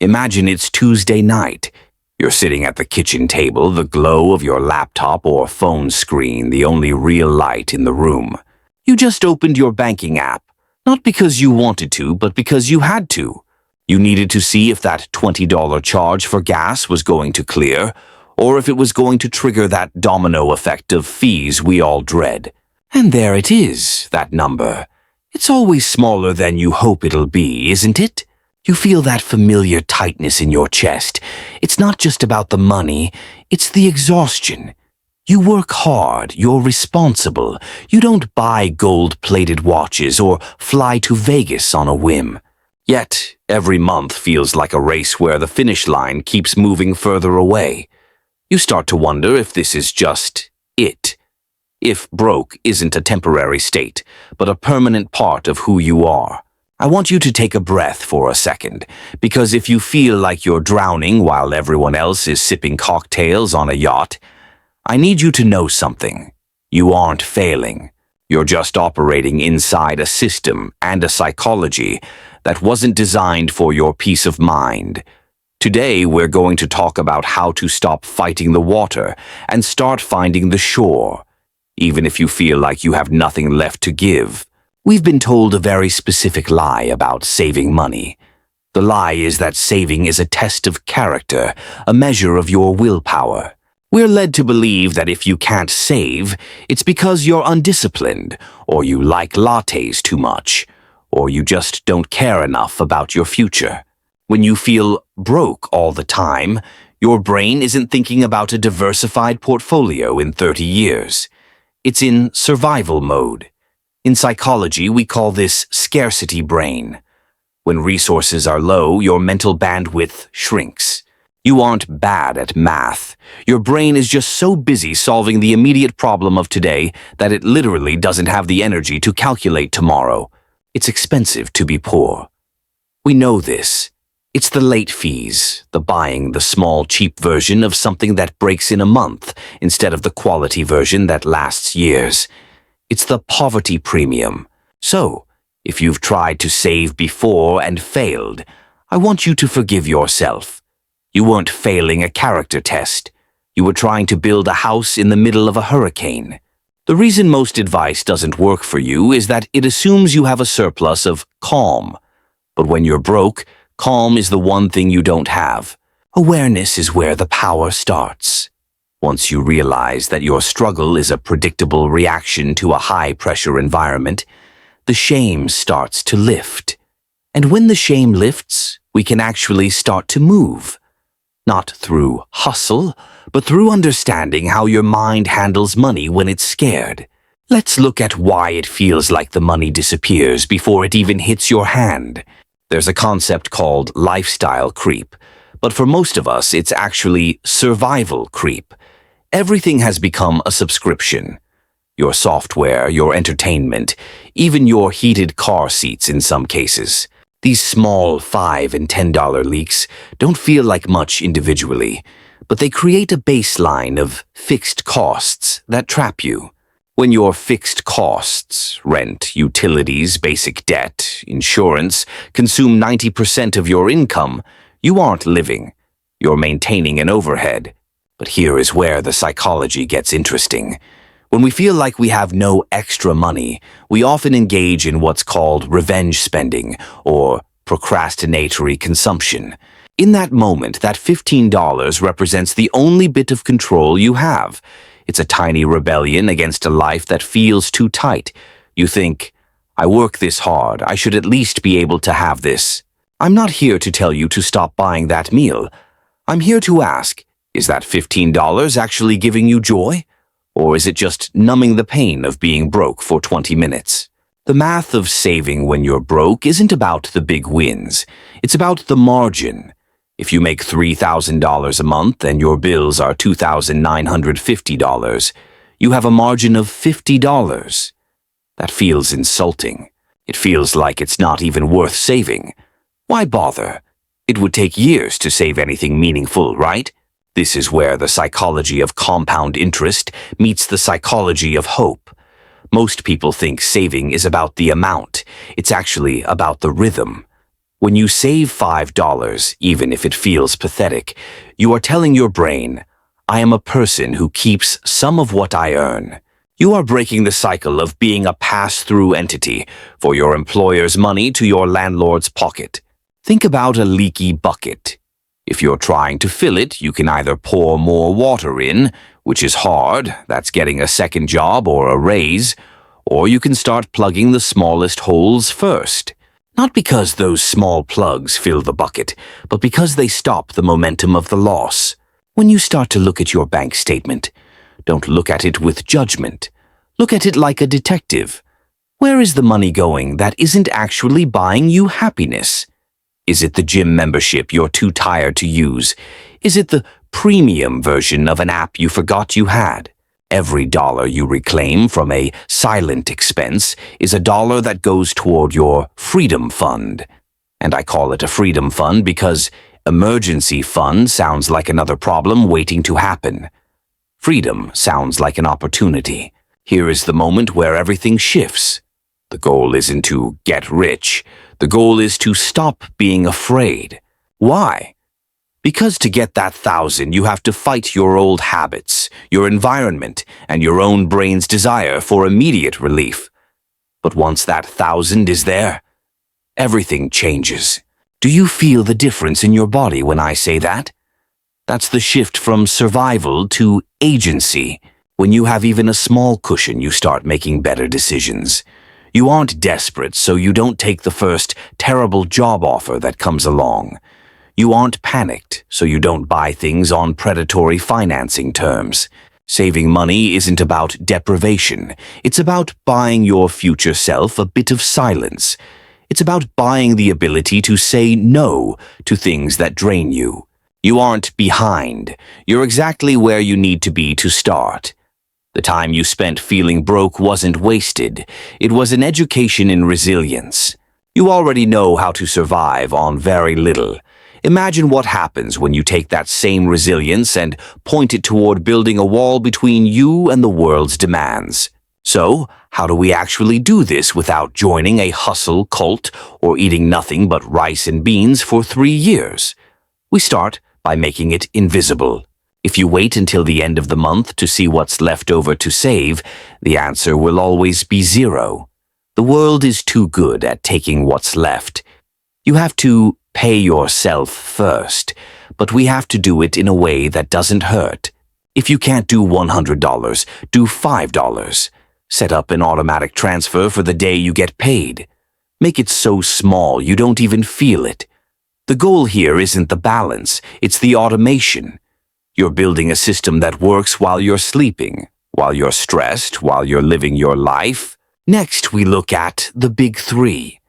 Imagine it's Tuesday night. You're sitting at the kitchen table, the glow of your laptop or phone screen, the only real light in the room. You just opened your banking app, not because you wanted to, but because you had to. You needed to see if that $20 charge for gas was going to clear, or if it was going to trigger that domino effect of fees we all dread. And there it is, that number. It's always smaller than you hope it'll be, isn't it? You feel that familiar tightness in your chest. It's not just about the money, it's the exhaustion. You work hard, you're responsible. You don't buy gold-plated watches or fly to Vegas on a whim. Yet, every month feels like a race where the finish line keeps moving further away. You start to wonder if this is just it. If broke isn't a temporary state, but a permanent part of who you are. I want you to take a breath for a second, because if you feel like you're drowning while everyone else is sipping cocktails on a yacht, I need you to know something. You aren't failing. You're just operating inside a system and a psychology that wasn't designed for your peace of mind. Today, we're going to talk about how to stop fighting the water and start finding the shore, even if you feel like you have nothing left to give. We've been told a very specific lie about saving money. The lie is that saving is a test of character, a measure of your willpower. We're led to believe that if you can't save, it's because you're undisciplined, or you like lattes too much, or you just don't care enough about your future. When you feel broke all the time, your brain isn't thinking about a diversified portfolio in 30 years. It's in survival mode. In psychology, we call this scarcity brain. When resources are low, your mental bandwidth shrinks. You aren't bad at math. Your brain is just so busy solving the immediate problem of today that it literally doesn't have the energy to calculate tomorrow. It's expensive to be poor. We know this. It's the late fees, the buying the small, cheap version of something that breaks in a month instead of the quality version that lasts years. It's the poverty premium. So, if you've tried to save before and failed, I want you to forgive yourself. You weren't failing a character test. You were trying to build a house in the middle of a hurricane. The reason most advice doesn't work for you is that it assumes you have a surplus of calm. But when you're broke, calm is the one thing you don't have. Awareness is where the power starts. Once you realize that your struggle is a predictable reaction to a high-pressure environment, the shame starts to lift. And when the shame lifts, we can actually start to move. Not through hustle, but through understanding how your mind handles money when it's scared. Let's look at why it feels like the money disappears before it even hits your hand. There's a concept called lifestyle creep, but for most of us, it's actually survival creep. Everything has become a subscription. Your software, your entertainment, even your heated car seats in some cases. These small $5 and $10 leaks don't feel like much individually, but they create a baseline of fixed costs that trap you. When your fixed costs, rent, utilities, basic debt, insurance, consume 90% of your income, you aren't living. You're maintaining an overhead. But here is where the psychology gets interesting. When we feel like we have no extra money, we often engage in what's called revenge spending or procrastinatory consumption. In that moment, that $15 represents the only bit of control you have. It's a tiny rebellion against a life that feels too tight. You think, I work this hard, I should at least be able to have this. I'm not here to tell you to stop buying that meal. I'm here to ask, is that $15 actually giving you joy? Or is it just numbing the pain of being broke for 20 minutes? The math of saving when you're broke isn't about the big wins. It's about the margin. If you make $3,000 a month and your bills are $2,950, you have a margin of $50. That feels insulting. It feels like it's not even worth saving. Why bother? It would take years to save anything meaningful, right? This is where the psychology of compound interest meets the psychology of hope. Most people think saving is about the amount. It's actually about the rhythm. When you save $5, even if it feels pathetic, you are telling your brain, I am a person who keeps some of what I earn. You are breaking the cycle of being a pass-through entity for your employer's money to your landlord's pocket. Think about a leaky bucket. If you're trying to fill it, you can either pour more water in, which is hard, that's getting a second job or a raise, or you can start plugging the smallest holes first. Not because those small plugs fill the bucket, but because they stop the momentum of the loss. When you start to look at your bank statement, don't look at it with judgment. Look at it like a detective. Where is the money going that isn't actually buying you happiness? Is it the gym membership you're too tired to use? Is it the premium version of an app you forgot you had? Every dollar you reclaim from a silent expense is a dollar that goes toward your freedom fund. And I call it a freedom fund because emergency fund sounds like another problem waiting to happen. Freedom sounds like an opportunity. Here is the moment where everything shifts. The goal isn't to get rich. The goal is to stop being afraid. Why? Because to get that 1,000, you have to fight your old habits, your environment, and your own brain's desire for immediate relief. But once that 1,000 is there, everything changes. Do you feel the difference in your body when I say that? That's the shift from survival to agency. When you have even a small cushion, you start making better decisions. You aren't desperate, so you don't take the first terrible job offer that comes along. You aren't panicked, so you don't buy things on predatory financing terms. Saving money isn't about deprivation. It's about buying your future self a bit of silence. It's about buying the ability to say no to things that drain you. You aren't behind. You're exactly where you need to be to start. The time you spent feeling broke wasn't wasted. It was an education in resilience. You already know how to survive on very little. Imagine what happens when you take that same resilience and point it toward building a wall between you and the world's demands. So, how do we actually do this without joining a hustle cult or eating nothing but rice and beans for 3 years? We start by making it invisible. If you wait until the end of the month to see what's left over to save, the answer will always be 0. The world is too good at taking what's left. You have to pay yourself first, but we have to do it in a way that doesn't hurt. If you can't do $100, do $5. Set up an automatic transfer for the day you get paid. Make it so small you don't even feel it. The goal here isn't the balance, it's the automation. You're building a system that works while you're sleeping, while you're stressed, while you're living your life. Next, we look at the big 3: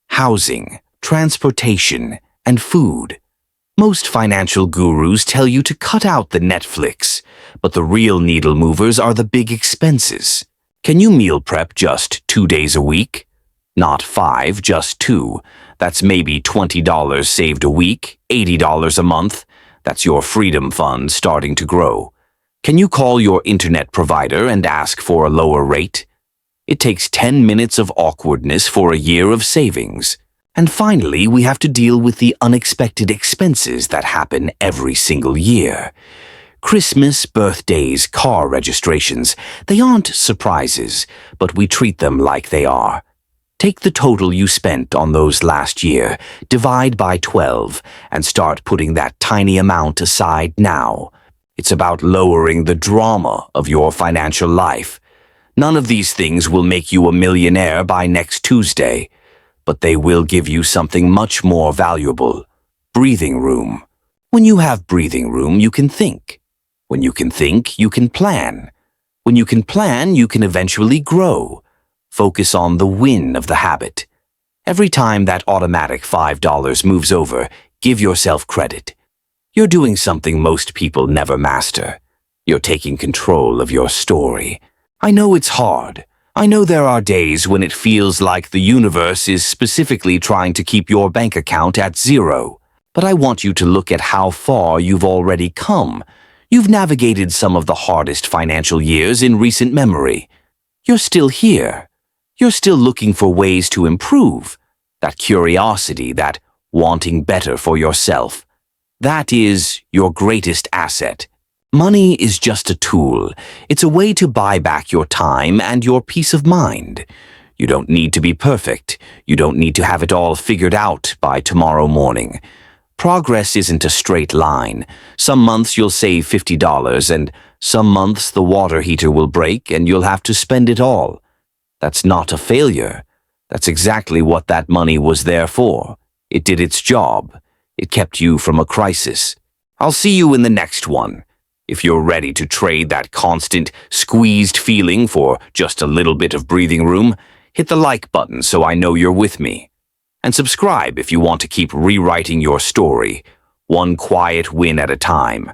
housing, transportation, and food. Most financial gurus tell you to cut out the Netflix, but the real needle movers are the big expenses. Can you meal prep just 2 days a week? Not 5, just 2. That's maybe $20 saved a week, $80 a month. That's your freedom fund starting to grow. Can you call your internet provider and ask for a lower rate? It takes 10 minutes of awkwardness for a year of savings. And finally, we have to deal with the unexpected expenses that happen every single year. Christmas, birthdays, car registrations, they aren't surprises, but we treat them like they are. Take the total you spent on those last year, divide by 12, and start putting that tiny amount aside now. It's about lowering the drama of your financial life. None of these things will make you a millionaire by next Tuesday, but they will give you something much more valuable: breathing room. When you have breathing room, you can think. When you can think, you can plan. When you can plan, you can eventually grow. Focus on the win of the habit. Every time that automatic $5 moves over, give yourself credit. You're doing something most people never master. You're taking control of your story. I know it's hard. I know there are days when it feels like the universe is specifically trying to keep your bank account at 0. But I want you to look at how far you've already come. You've navigated some of the hardest financial years in recent memory. You're still here. You're still looking for ways to improve. That curiosity, that wanting better for yourself. That is your greatest asset. Money is just a tool. It's a way to buy back your time and your peace of mind. You don't need to be perfect. You don't need to have it all figured out by tomorrow morning. Progress isn't a straight line. Some months you'll save $50, and some months the water heater will break and you'll have to spend it all. That's not a failure. That's exactly what that money was there for. It did its job. It kept you from a crisis. I'll see you in the next one. If you're ready to trade that constant, squeezed feeling for just a little bit of breathing room, hit the like button so I know you're with me. And subscribe if you want to keep rewriting your story, one quiet win at a time.